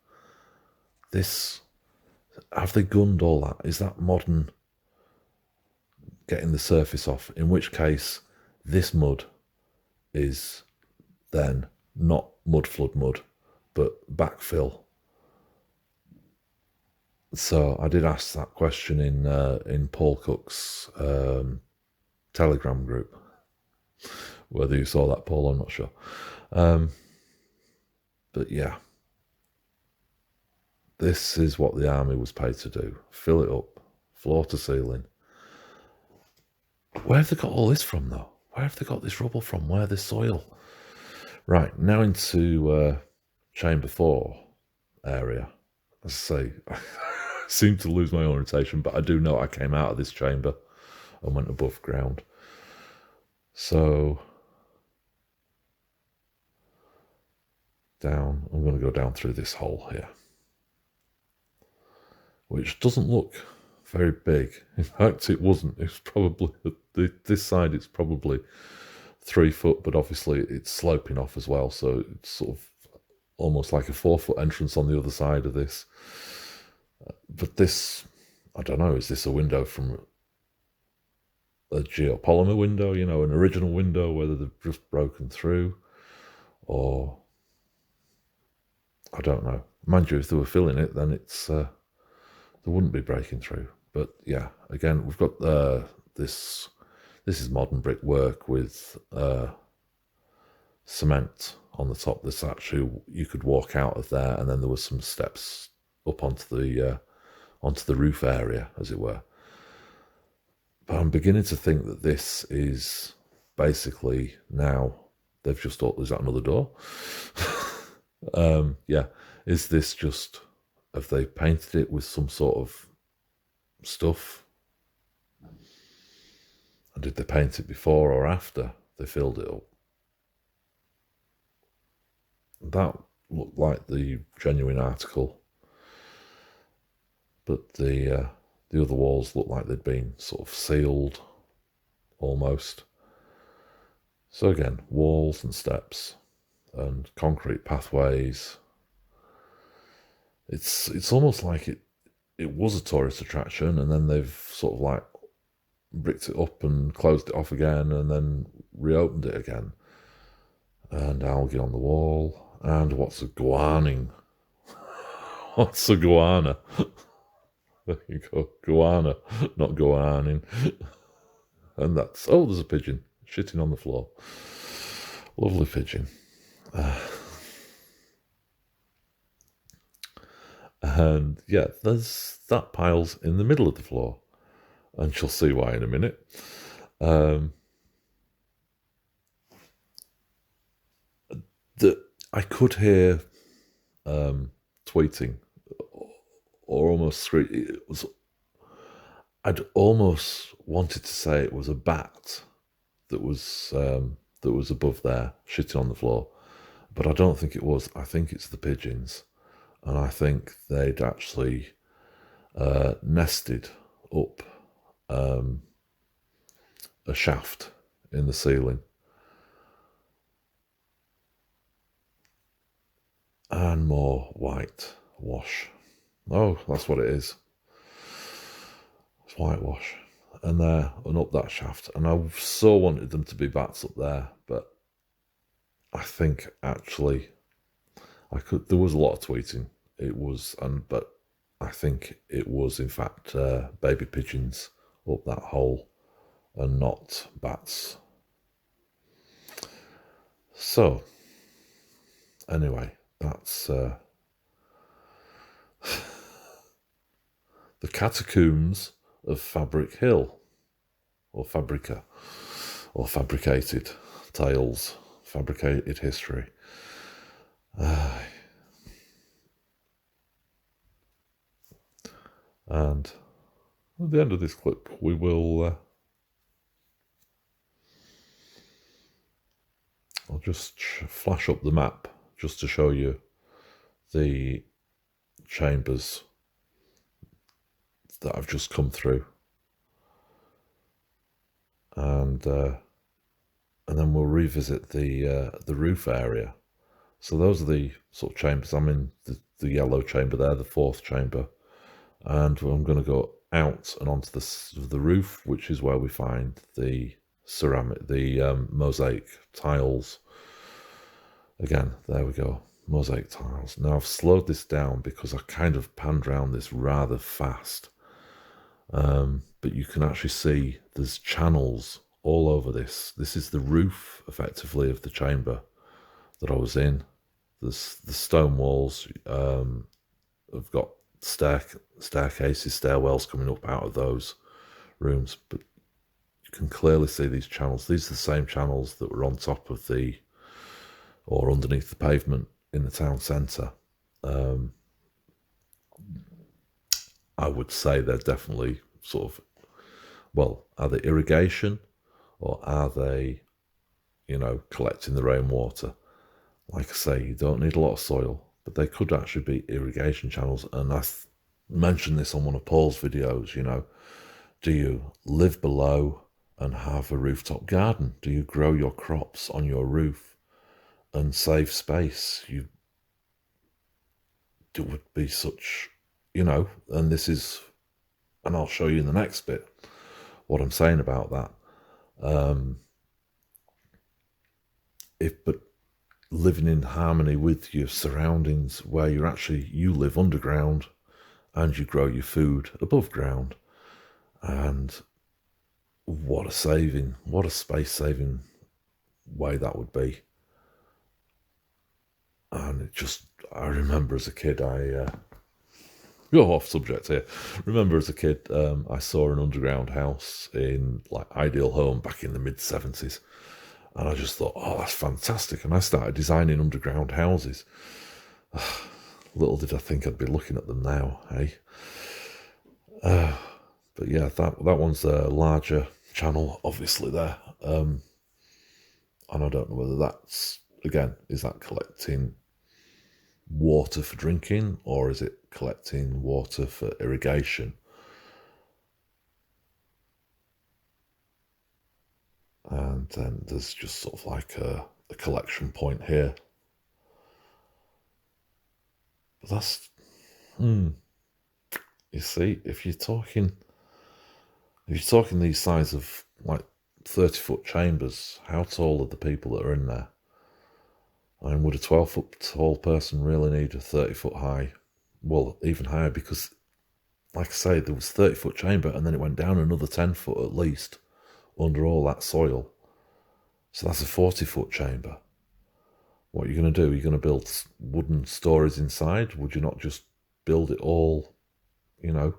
Speaker 1: Have they gunned all that? Is that modern getting the surface off? In which case, this mud is then not flood mud, but backfill. So I did ask that question in Paul Cook's Telegram group. Whether you saw that, Paul, I'm not sure. But yeah, this is what the army was paid to do. Fill it up, floor to ceiling. Where have they got all this from, though? Where have they got this rubble from? Where the soil? Right, now into chamber 4 area. As I say, I seem to lose my orientation, but I do know I came out of this chamber and went above ground. So down, I'm going to go down through this hole here. which doesn't look very big. In fact, it wasn't. It's probably, this side it's probably 3 foot, but obviously it's sloping off as well, so it's sort of almost like a 4-foot entrance on the other side of this. But this, I don't know, is this a window from a geopolymer window, you know, an original window, whether they've just broken through, or I don't know. Mind you, if they were filling it, then it's they wouldn't be breaking through. But yeah, again, we've got this is modern brickwork with cement on the top. This actually, you could walk out of there, and then there were some steps up onto the roof area, as it were. But I'm beginning to think that this is basically now they've just thought, is that another door? Yeah, is this just, have they painted it with some sort of stuff? And did they paint it before or after they filled it up? That looked like the genuine article, but the other walls looked like they'd been sort of sealed, almost. So again, walls and steps and concrete pathways. It's almost like it was a tourist attraction, and then they've sort of like bricked it up and closed it off again, and then reopened it again. And algae on the wall. And what's a guaning? What's a guana? There you go, guana, not guaning. And that's, oh, there's a pigeon shitting on the floor. Lovely pigeon. And yeah, there's that pile's in the middle of the floor, and you'll see why in a minute. I could hear tweeting, or almost screaming. I'd almost wanted to say it was a bat that was above there, shitting on the floor, but I don't think it was. I think it's the pigeons, and I think they'd actually nested up a shaft in the ceiling. And more white wash. Oh, that's what it is. It's whitewash. And there, and up that shaft. And I so wanted them to be bats up there, but I think actually there was a lot of tweeting. It was, but I think it was in fact baby pigeons up that hole and not bats. So, anyway, that's the Catacombs of Fabrica Hill, or Fabrica, or Fabricated Tales, Fabricated History. And at the end of this clip, we will I'll just flash up the map just to show you the chambers that I've just come through, and then we'll revisit the roof area. So those are the sort of chambers. I'm in the yellow chamber there, the 4th chamber, and I'm going to go out and onto the roof, which is where we find the ceramic, the mosaic tiles. Again, there we go, mosaic tiles. Now I've slowed this down because I kind of panned around this rather fast, but you can actually see there's channels all over this. This is the roof, effectively, of the chamber that I was in. The stone walls have got staircases, stairwells coming up out of those rooms, but you can clearly see these channels. These are the same channels that were on top of or underneath the pavement in the town centre. I would say they're definitely sort of, well, are they irrigation, or are they, collecting the rainwater? Like I say, you don't need a lot of soil, but they could actually be irrigation channels, and mentioned this on one of Paul's videos, you know. Do you live below and have a rooftop garden? Do you grow your crops on your roof and save space? It would be such, you know, and this is, and I'll show you in the next bit what I'm saying about that. But living in harmony with your surroundings, where you live underground and you grow your food above ground, and what a space saving way that would be. And I remember as a kid, go off subject here. Remember as a kid, I saw an underground house in like Ideal Home back in the mid-70s. And I just thought, oh, that's fantastic. And I started designing underground houses. Little did I think I'd be looking at them now, eh? But yeah, that one's a larger channel, obviously, there. And I don't know whether that's, again, is that collecting water for drinking, or is it collecting water for irrigation? And then there's just sort of like a collection point here. But that's, you see, if you're talking these size of like 30-foot chambers, how tall are the people that are in there? I mean, would a 12-foot tall person really need a 30-foot high? Well, even higher, because, like I say, there was 30-foot chamber, and then it went down another 10-foot at least under all that soil. So that's a 40-foot chamber. What are you going to do? Are you going to build wooden stories inside? Would you not just build it all, you know,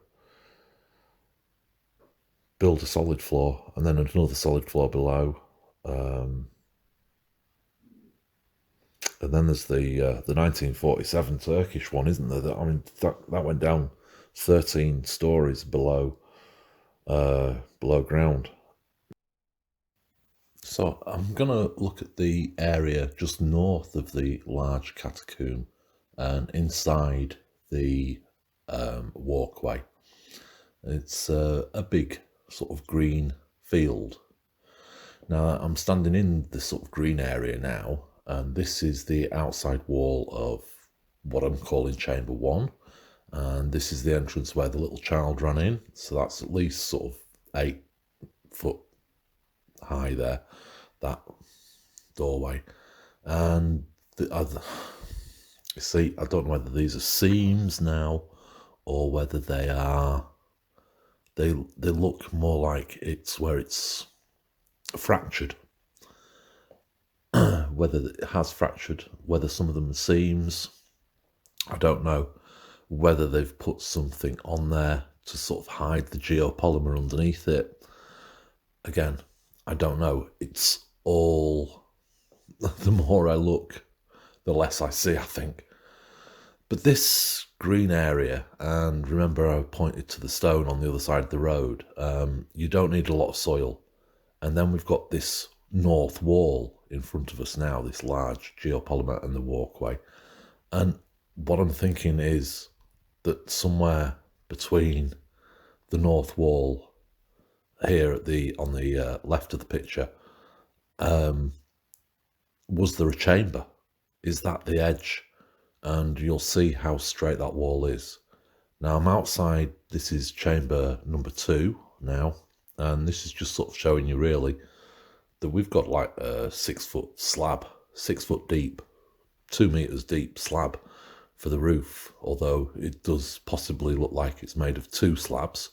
Speaker 1: build a solid floor and then another solid floor below? And then there's the 1947 Turkish one, isn't there? I mean, that went down 13 stories below ground. So I'm going to look at the area just north of the large catacomb and inside the walkway. It's a big sort of green field. Now I'm standing in this sort of green area now, and this is the outside wall of what I'm calling Chamber 1. And this is the entrance where the little child ran in. So that's at least sort of 8 foot high there, that doorway. And the other, you see, I don't know whether these are seams now or whether they are, they look more like it's where it's fractured. Whether it has fractured, whether some of them are seams, I don't know. Whether they've put something on there to sort of hide the geopolymer underneath it. Again, I don't know. It's all, the more I look, the less I see, I think. But this green area, and remember I pointed to the stone on the other side of the road, you don't need a lot of soil. And then we've got this north wall in front of us now, this large geopolymer and the walkway. And what I'm thinking is that somewhere between the north wall here on the left of the picture, was there a chamber? Is that the edge? And you'll see how straight that wall is. Now I'm outside, this is chamber number 2 now, and this is just sort of showing you really that we've got like a 6 foot slab, 6 foot deep, 2 meters deep slab for the roof, although it does possibly look like it's made of 2 slabs,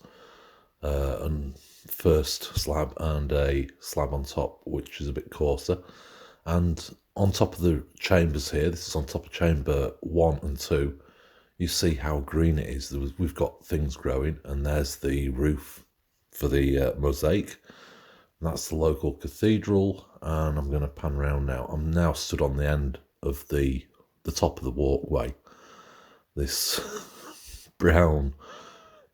Speaker 1: and first slab and a slab on top, which is a bit coarser. And on top of the chambers here, this is on top of chamber 1 and 2, you see how green it is. We've got things growing, and there's the roof for the mosaic. And that's the local cathedral, and I'm going to pan around now. I'm now stood on the end of the top of the walkway. This brown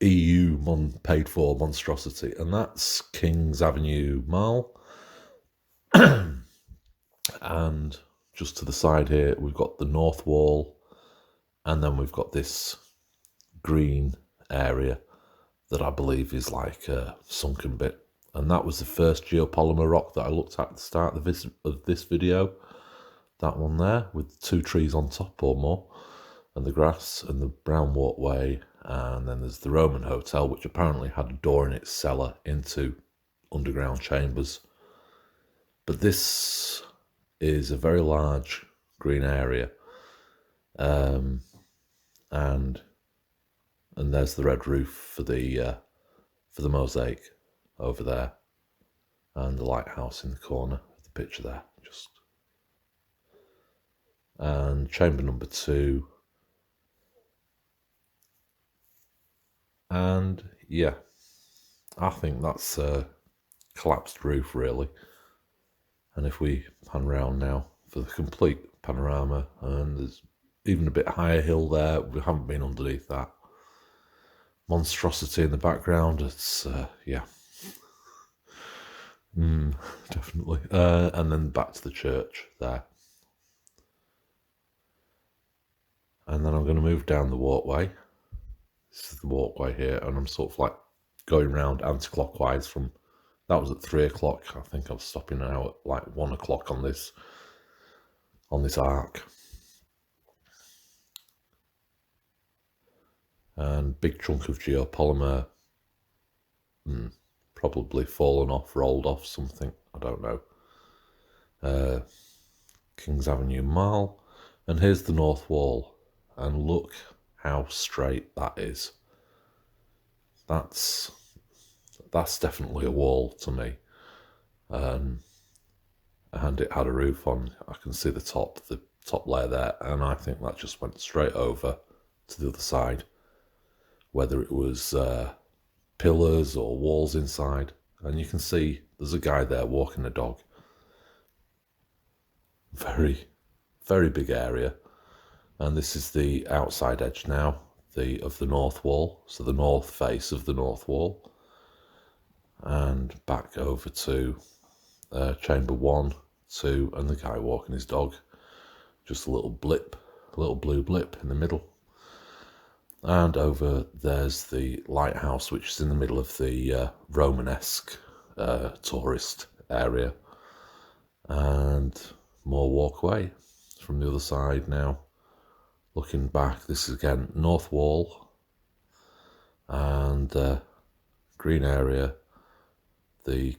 Speaker 1: EU paid for monstrosity, and that's King's Avenue Mall. And just to the side here, we've got the north wall, and then we've got this green area that I believe is like a sunken bit. And that was the first geopolymer rock that I looked at the start of this video. That one there with 2 trees on top or more, and the grass and the brown walkway. And then there's the Roman hotel, which apparently had a door in its cellar into underground chambers. But this is a very large green area, and there's the red roof for the mosaic over there, and the lighthouse in the corner of the picture there, and chamber number 2, and yeah, I think that's a collapsed roof really. And if we pan round now for the complete panorama, and there's even a bit higher hill there, we haven't been underneath that. Monstrosity in the background, it's, yeah. Definitely. And then back to the church there. And then I'm going to move down the walkway. This is the walkway here, and I'm sort of like going round anti-clockwise from, that was at 3 o'clock. I think I'm stopping now at like 1 o'clock on this arc. And big chunk of geopolymer, probably fallen off, rolled off something, I don't know. Kings Avenue Mall, and here's the north wall, and look how straight that is. That's definitely a wall to me, and it had a roof on. I can see the top layer there, and I think that just went straight over to the other side, whether it was pillars or walls inside. And you can see there's a guy there walking a dog. Very, very big area. And this is the outside edge now of the north wall, so the north face of the north wall, and back over to chamber 1, 2, and the guy walking his dog. Just a little blip, a little blue blip in the middle. And over there's the lighthouse, which is in the middle of the Romanesque tourist area. And more walkway from the other side now. Looking back, this is again north wall, and green area, the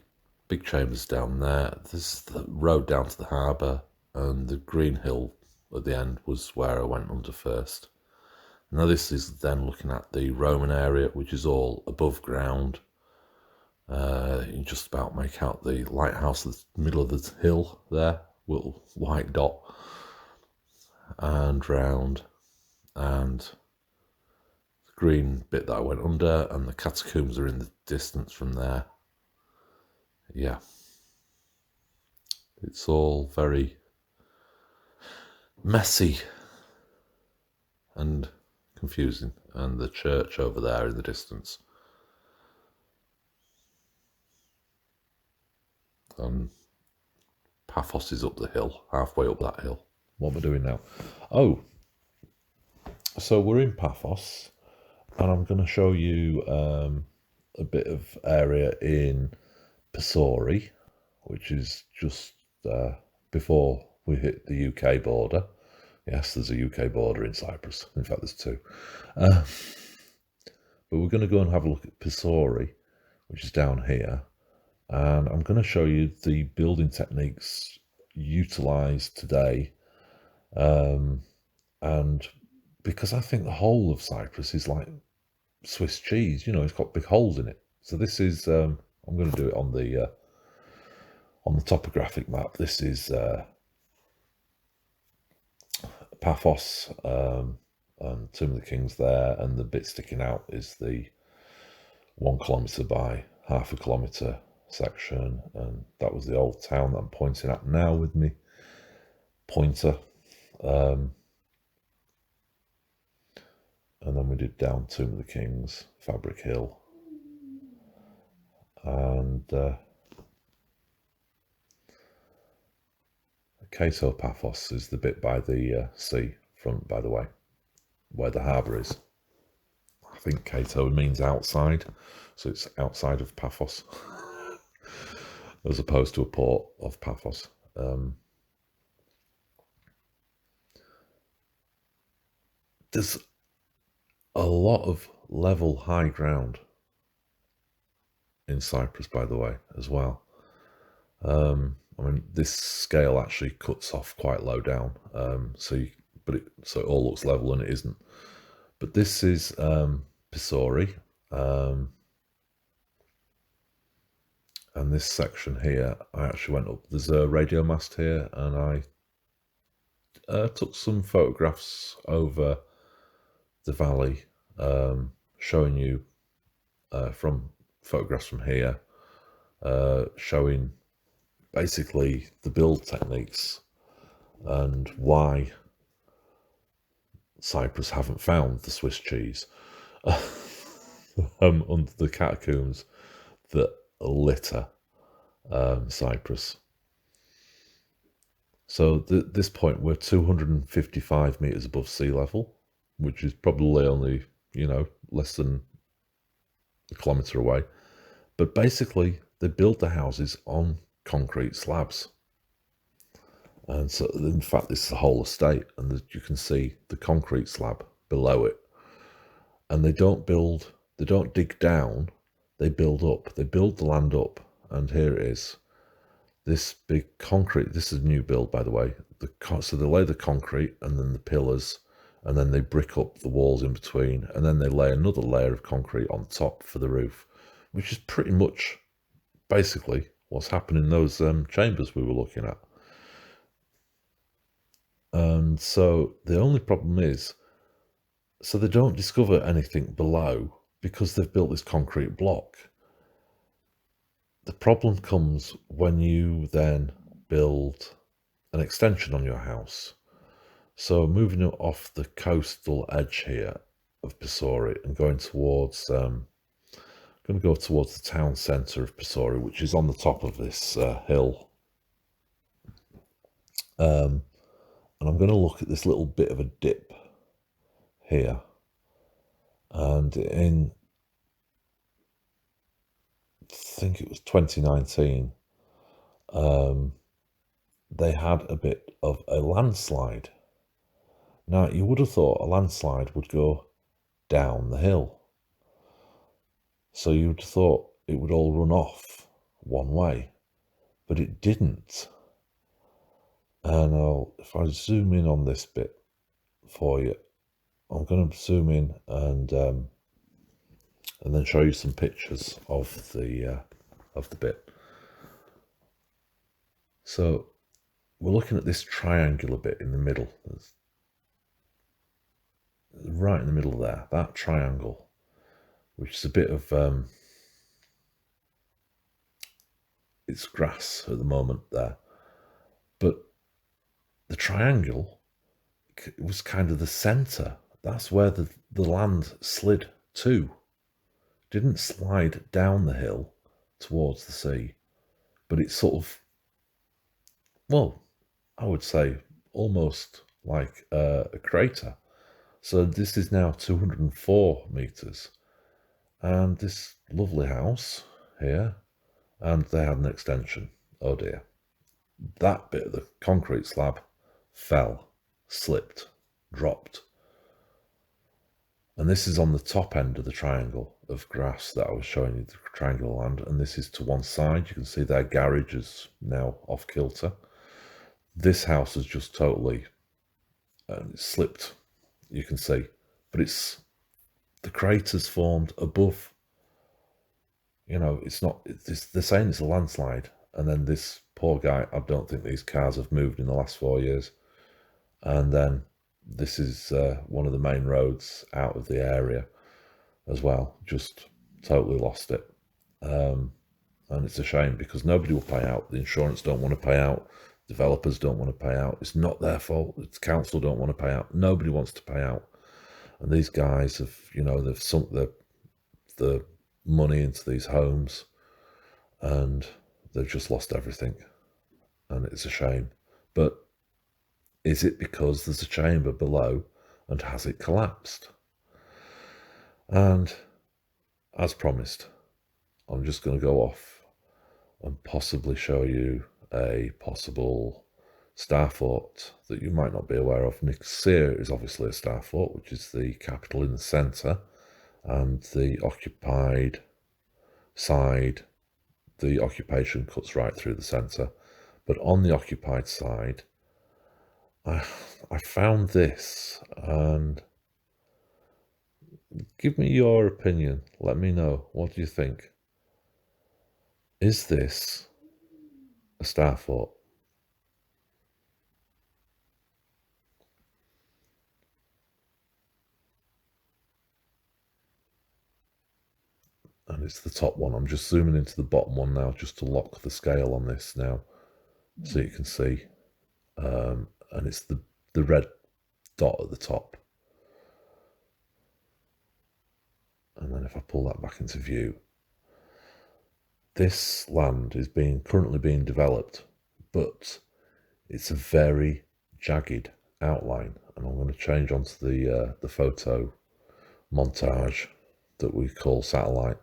Speaker 1: big chambers down there. This is the road down to the harbour, and the green hill at the end was where I went under first. Now this is then looking at the Roman area, which is all above ground. You can just about make out the lighthouse in the middle of the hill there, little white dot, and round, and the green bit that I went under, and the catacombs are in the distance from there. Yeah, it's all very messy and confusing, and the church over there in the distance. And Paphos is up the hill, halfway up that hill. What am I doing now? Oh, so we're in Paphos, and I'm going to show you a bit of area in Pissouri, which is just before we hit the UK border. Yes, there's a UK border in Cyprus. In fact, there's 2. But we're going to go and have a look at Pissouri, which is down here. And I'm going to show you the building techniques utilised today. And because I think the whole of Cyprus is like Swiss cheese, you know, it's got big holes in it. So this is, I'm going to do it on the topographic map. This is Paphos, and Tomb of the Kings there, and the bit sticking out is the 1 kilometre by half a kilometre section, and that was the old town that I'm pointing at now with me pointer. And then we did down Tomb of the Kings, Fabrica Hill, and Queso Paphos is the bit by the sea front, by the way, where the harbour is. I think Cato means outside, so it's outside of Paphos, as opposed to a port of Paphos. There's a lot of level high ground in Cyprus, by the way, as well. I mean, this scale actually cuts off quite low down, so it all looks level, and it isn't. But this is Pissouri, and this section here, I actually went up. There's a radio mast here, and I took some photographs over the valley, showing you from photographs from here, showing basically the build techniques and why Cyprus haven't found the Swiss cheese under the catacombs that litter Cyprus. So at this point, we're 255 meters above sea level, which is probably only, less than a kilometre away. But basically, they build the houses on concrete slabs. And so, in fact, this is the whole estate, and you can see the concrete slab below it. And they don't dig down, they build up. They build the land up, and here it is. This big concrete, this is a new build, by the way. So they lay the concrete, and then the pillars, and then they brick up the walls in between, and then they lay another layer of concrete on top for the roof, which is pretty much basically what's happening in those chambers we were looking at. And so the only problem is, so they don't discover anything below because they've built this concrete block. The problem comes when you then build an extension on your house. So moving off the coastal edge here of Pissouri and going towards, I'm going to go towards the town centre of Pissouri, which is on the top of this hill. And I'm going to look at this little bit of a dip here. And I think it was 2019, they had a bit of a landslide. Now, you would have thought a landslide would go down the hill. So you would have thought it would all run off one way, but it didn't. And if I zoom in on this bit for you, I'm going to zoom in and then show you some pictures of the bit. So we're looking at this triangular bit in the middle. Right in the middle there, that triangle, which is a bit of it's grass at the moment there, but the triangle, it was kind of the centre. That's where the land slid to. Didn't slide down the hill towards the sea, but it's sort of, well, I would say almost like a crater. So this is now 204 meters, and this lovely house here, and they had an extension. Oh dear. That bit of the concrete slab fell, slipped, dropped. And this is on the top end of the triangle of grass that I was showing you, the triangular land. And this is to one side. You can see their garage is now off kilter. This house is just totally slipped, you can see. But it's the craters formed above. It's not, they're saying it's a landslide. And then this poor guy, I don't think these cars have moved in the last 4 years. And then this is one of the main roads out of the area as well. Just totally lost it. And it's a shame because nobody will pay out. The insurance don't want to pay out. Developers don't want to pay out. It's not their fault. The council don't want to pay out. Nobody wants to pay out. And these guys have, they've sunk the money into these homes and they've just lost everything. And it's a shame. But is it because there's a chamber below and has it collapsed? And as promised, I'm just going to go off and possibly show you a possible star fort that you might not be aware of. Nicosia is obviously a star fort, which is the capital in the centre, and the occupied side, the occupation cuts right through the centre. But on the occupied side, I found this, and give me your opinion. Let me know. What do you think? Is this a star fort? And it's the top one. I'm just zooming into the bottom one now just to lock the scale on this now so you can see. And it's the red dot at the top. And then if I pull that back into view, this land is currently being developed, but it's a very jagged outline. And I'm going to change onto the photo montage that we call satellite.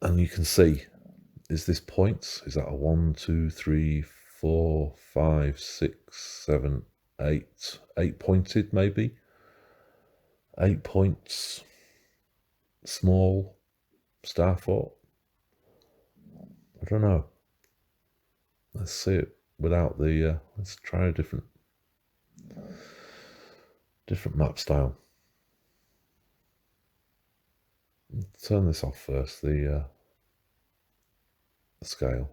Speaker 1: And you can see, is this points? Is that a 1, 2, 3, 4, 5, 6, 7, 8? 8 pointed, maybe? 8 points. Small star fort? I don't know. Let's see it without the, let's try a different map style. Turn this off first, the scale.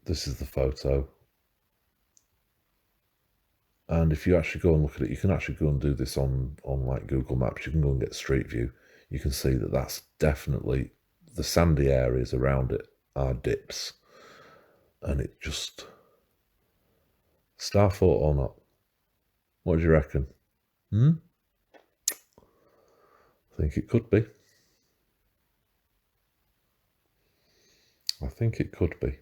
Speaker 1: This is the photo. And if you actually go and look at it, you can actually go and do this on like Google Maps. You can go and get Street View. You can see that that's definitely, the sandy areas around it are dips. And it just, star fort or not? What do you reckon? I think it could be. I think it could be.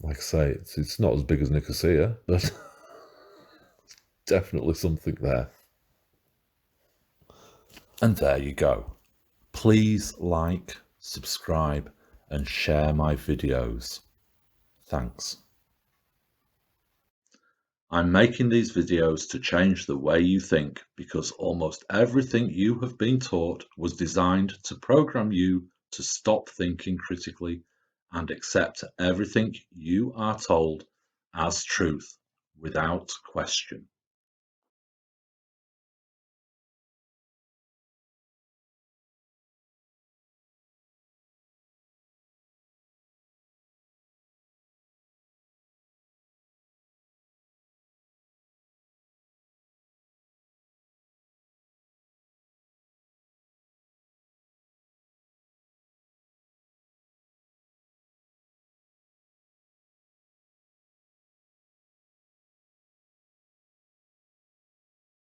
Speaker 1: Like I say, it's not as big as Nicosia, but definitely something there. And there you go. Please like, subscribe, and share my videos. Thanks. I'm making these videos to change the way you think, because almost everything you have been taught was designed to program you to stop thinking critically and accept everything you are told as truth without question.